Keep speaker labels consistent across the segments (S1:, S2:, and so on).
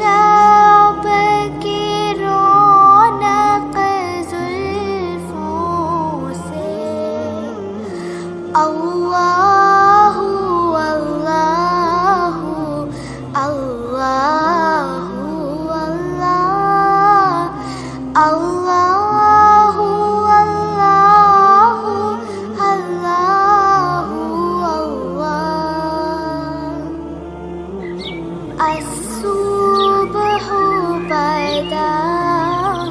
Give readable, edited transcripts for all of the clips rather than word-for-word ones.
S1: शब की रौनक जुल्फों से अल्लाहु अल्लाहु अल्लाहु अल्लाह अल्लाहु अल्लाहु अल्लाहु अल्लाह अस्सुब्हु बदा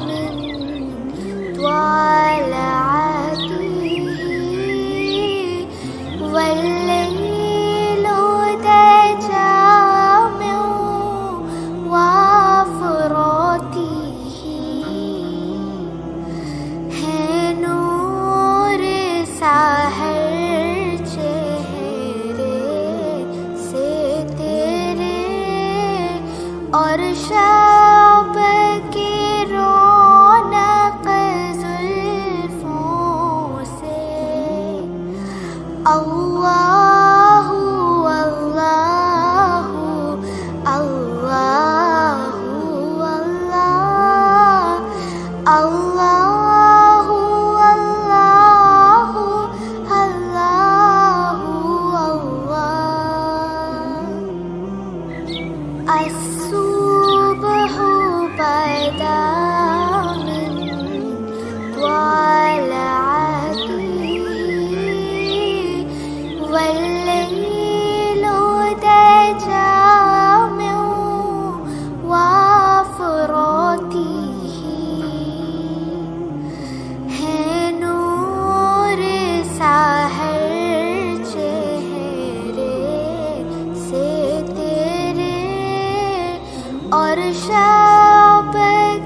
S1: मिन त्वलअतिही वल्लैलु दजा मिन वफ़रतिही है नूर साहर चेहरे से तेरे और शब की रौनक जुल्फों से अल्लाहु अल्लाहु अल्लाहु अल्लाह अल्लाहु अल्लाहु अल्लाहु अल्लाह अस्सुब्हु बदा मिन त्वलअतिही वल्लैलु दजा मिन वफ़रतिही है नूर साहर चेहरे से तेरे और शब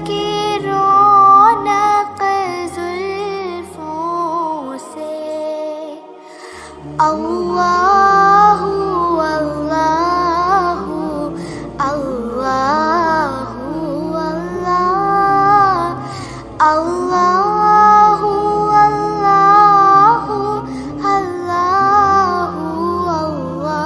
S1: की रौनक जुल्फों से अल्लाहु अल्लाहु अल्लाहु अल्लाह अल्लाहु अल्लाहु अल्लाहु अल्लाह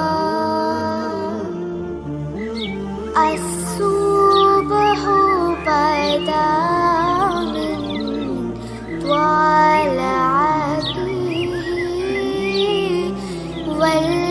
S1: अस्सुब्हु बदा मिन त्वलअतिही वल